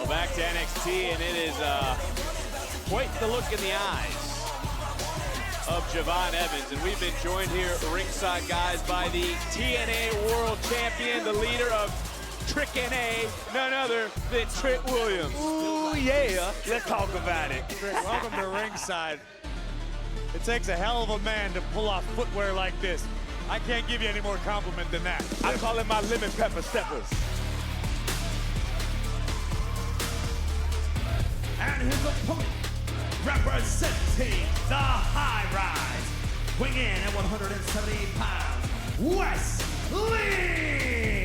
Well, back to NXT, and it is quite the look in the eyes of Javon Evans. And we've been joined here at ringside, guys, by the TNA World Champion, the leader of Trick NA, none other than Trick Williams. Ooh, yeah. Let's talk about it. Trick, welcome to ringside. It takes a hell of a man to pull off footwear like this. I can't give you any more compliment than that. I call it my lemon pepper steppers. And his opponent, representing the High Rise, weighing in at 178 pounds, Wesley!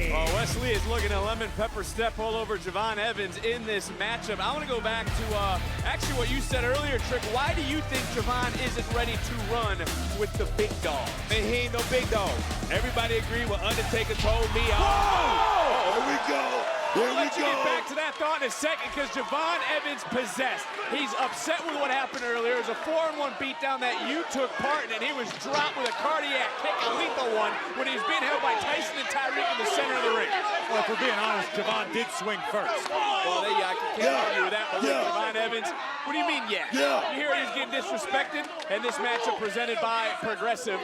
Well, Wesley is looking at lemon pepper step all over Javon Evans in this matchup. I want to go back to actually what you said earlier, Trick. Why do you think Javon isn't ready to run with the big dog? Man, he ain't no big dog. Everybody agree what Undertaker told me. Here we go. Here I'll we let you go. get back to that thought in a second, because Javon Evans possessed. He's upset with what happened earlier. It was a 4-on-1 beatdown that you took part in, and he was dropped with a cardiac kick, a lethal one, when he was being held by Tyson and Tyreek in the center of the ring. Well, if we're being honest, Javon did swing first. Well, I can't argue with that, but look, Javon Evans, what do you mean, yeah? You hear he's getting disrespected, and this matchup presented by Progressive,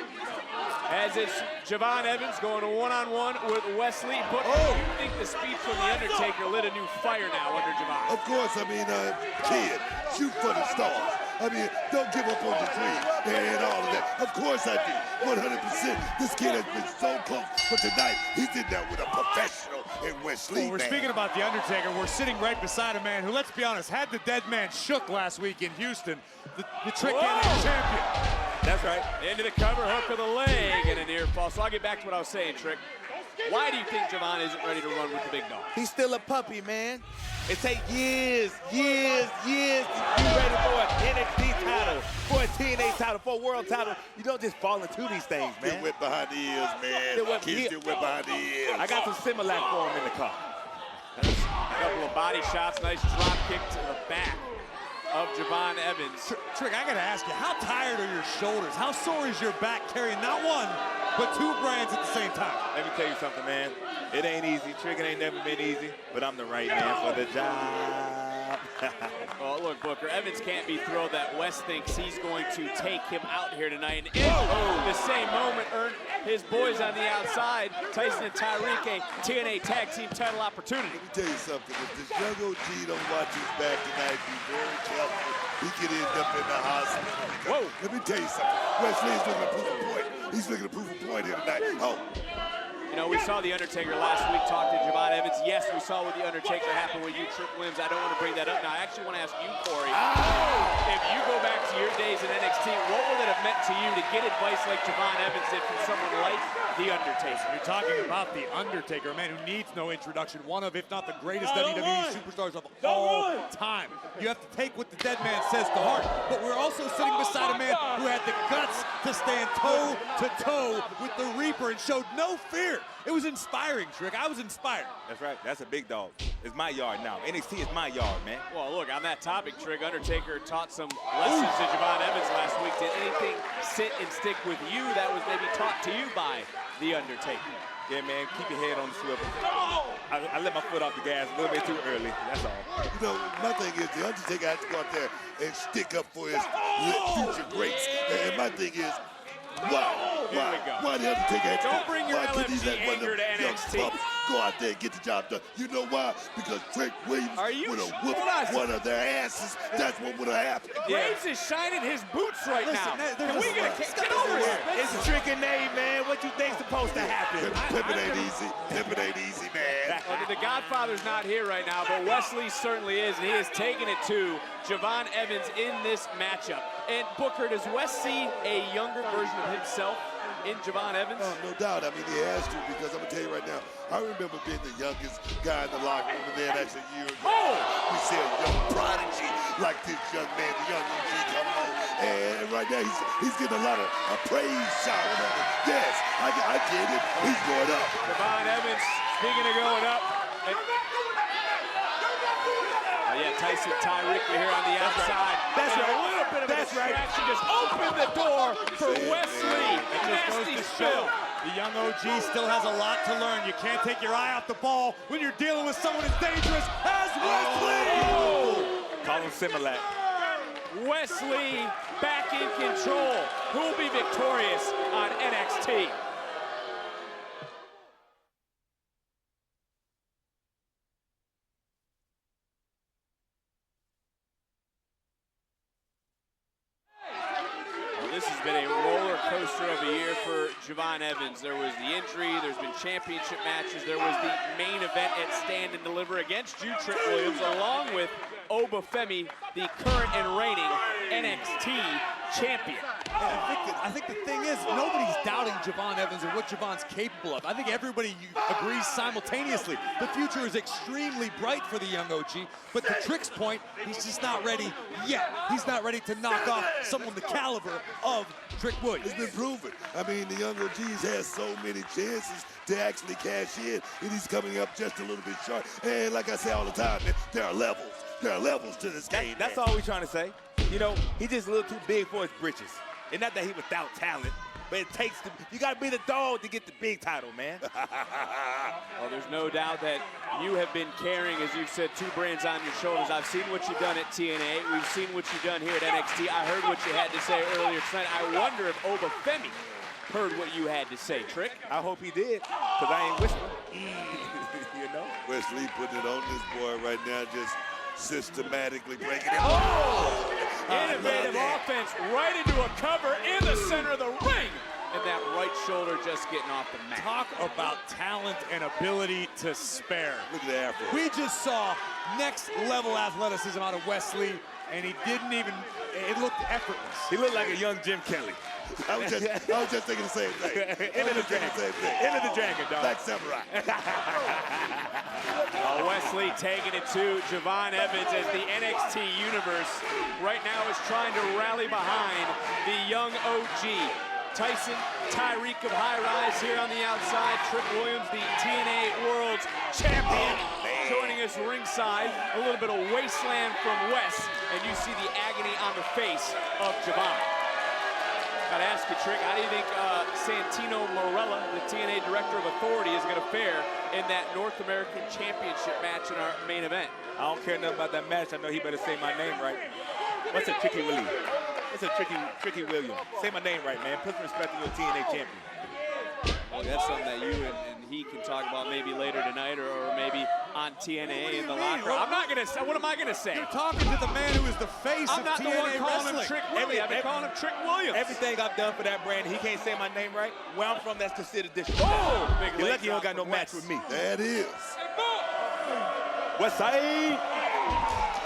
as it's Javon Evans going to one-on-one with Wesley. But do you think the speech from The Undertaker lit a new fire now under Javon? Of course, I mean, kid, shoot for the stars. I mean, don't give up on the dream and all of that. Of course I do, 100%. This kid has been so close, but tonight he did that with a professional in Wesley. Well, we're speaking about The Undertaker. We're sitting right beside a man who, let's be honest, had the dead man shook last week in Houston. The Trick NA champion. That's right. Into the cover, hook of the leg, and a near fall. So I'll get back to what I was saying, Trick. Why do you think Javon isn't ready to run with the big dog? He's still a puppy, man. It takes years to be ready for an NXT title, for a TNA title, for a world title. You don't just fall into these things, man. Get wet behind the ears, man. Kids get wet behind the ears. I got some Similac for him in the car. A couple of body shots, nice drop kick to the back of Javon Evans. Trick, I gotta ask you, how tired are your shoulders? How sore is your back carrying not one, but two brands at the same time? Let me tell you something, man. It ain't easy. Trick, it ain't never been easy, but I'm the right man for the job. Well, look, Booker, Evans can't be thrilled that West thinks he's going to take him out here tonight. And in the same moment, earned his boys on the outside, Tyson and Tyreek, a TNA Tag Team title opportunity. Let me tell you something. If this young OG don't watch his back tonight, be very careful. He could end up in the hospital. Let me tell you something. Wesley is looking to prove a point. He's looking to prove a point here tonight. You know, we saw The Undertaker last week talk to Javon Evans. Yes, we saw what The Undertaker happened with you, Trick Williams. I don't want to bring that up now. I actually want to ask you, Corey. If you go back to your days in NXT, what would it have meant to you to get advice like Javon Evans did from someone like The Undertaker? You're talking about The Undertaker, a man who needs no introduction. One of, if not the greatest WWE superstars of all time. You have to take what the dead man says to heart. But we're also sitting beside a man who had the guts to stand toe-to-toe with the Reaper and showed no fear. It was inspiring, Trick. I was inspired. That's right. That's a big dog. It's my yard now. NXT is my yard, man. Well, look, on that topic, Trick, Undertaker taught some lessons to Javon Evans last week. Did anything sit and stick with you that was maybe taught to you by The Undertaker? Yeah, man, keep your head on the swivel. I let my foot off the gas a little bit too early. That's all. You know, my thing is The Undertaker has to go out there and stick up for his future greats. And my thing is, why The Undertaker had to Don't bring your LFG anger to NXT. Go out there and get the job done. You know why? Because Trick Williams would have whooped one of their asses. That's what would have happened. Graves is shining his boots right now. Can we get over here? It's Trick and Nate, man. What you think's supposed to happen? Pimpin' ain't easy. Pimpin' ain't easy, man. Well, the Godfather's not here right now, but Wesley certainly is, and he has taken it to Javon Evans in this matchup. And Booker, does Wes see a younger version of himself in Javon Evans? Oh, no doubt. I mean, he has to, because I'm going to tell you right now, I remember being the youngest guy in the locker room, and then actually a year ago, we see a young prodigy like this young man, the young OG come on. And right now, he's getting a lot of praise shout on it. Yes, I get it. He's going up. Javon Evans, speaking of going up. Yeah, Tyson Tyreek here on the outside. That's right. A little bit of a distraction. Just open the door for Wesley. Nasty spill. The young OG still has a lot to learn. You can't take your eye off the ball when you're dealing with someone as dangerous as Wesley. Call him Similac. Wesley back in control. Who will be victorious on NXT? This has been a roller coaster of a year for Javon Evans. There was the injury, there's been championship matches, there was the main event at Stand and Deliver against Trick Williams, along with Obafemi, the current and reigning NXT champion. I think the thing is, nobody's doubting Javon Evans and what Javon's capable of. I think everybody agrees simultaneously. The future is extremely bright for the young OG, but to Trick's point, he's just not ready yet. He's not ready to knock off someone the caliber of Trick Williams. It's been proven. I mean, the young OG's had so many chances to actually cash in, and he's coming up just a little bit short. And like I say all the time, man, there are levels. There are levels to this game. That's all we're trying to say. You know, he's just a little too big for his britches. And not that he's without talent, but it takes you got to be the dog to get the big title, man. Well, there's no doubt that you have been carrying, as you've said, two brands on your shoulders. I've seen what you've done at TNA. We've seen what you've done here at NXT. I heard what you had to say earlier tonight. I wonder if Obafemi heard what you had to say, Trick. I hope he did, because I ain't whispering. You know? Wesley putting it on this boy right now, just systematically breaking it. Oh! Innovative offense right into a cover in the center of the ring. And that right shoulder just getting off the mat. Talk about talent and ability to spare. Look at the afro. We just saw next level athleticism out of Wesley, and he didn't even, it looked effortless. He looked like a young Jim Kelly. I was just thinking the same thing. Into the dragon. Into the dragon, dog. Black Samurai. Wesley taking it to Javon Evans as the NXT Universe right now is trying to rally behind the young OG. Tyson, Tyreek of High Rise here on the outside. Trick Williams, the TNA World's Champion, joining us ringside. A little bit of wasteland from Wes, and you see the agony on the face of Javon. Gotta ask you, Trick, how do you think Santino Marella, the TNA Director of Authority, is gonna fare in that North American Championship match in our main event? I don't care nothing about that match. I know he better say my name right. What's a Tricky Willie? What's a Tricky Williams? Say my name right, man. Put some respect on your TNA champion. Well, that's something that you and he can talk about maybe later tonight or maybe on TNA in the locker room. I'm not gonna say, what am I gonna say? You're talking to the man who is the face of TNA I'm not the one calling him wrestling. Trick Willie. I've been calling him Trick Williams. Everything I've done for that brand, he can't say my name right. Where I'm from, that's considered disrespect. Oh, big You're leg lucky you don't got no drop match from with me. That is. West Side.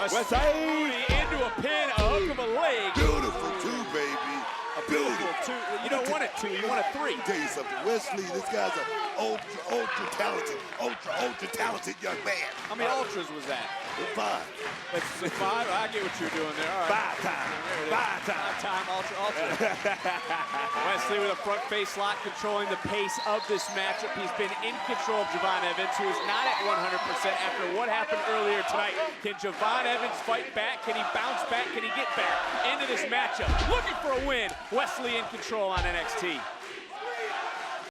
West Side. Into a pin, a hook of a leg. Beautiful too, baby. Beautiful two. You don't want it two, you want a three. Tell you something, Wesley, this guy's an ultra talented young man. How many ultras was that? 5. That's 5? I get what you're doing there. All right. 5 time. There it is. 5 time. 5 time ultra. Wesley with a front face lock controlling the pace of this matchup. He's been in control of Javon Evans, who is not at 100% after what happened earlier tonight. Can Javon Evans fight back? Can he bounce back? Can he get back into this matchup? Looking for a win. Wesley in control on NXT.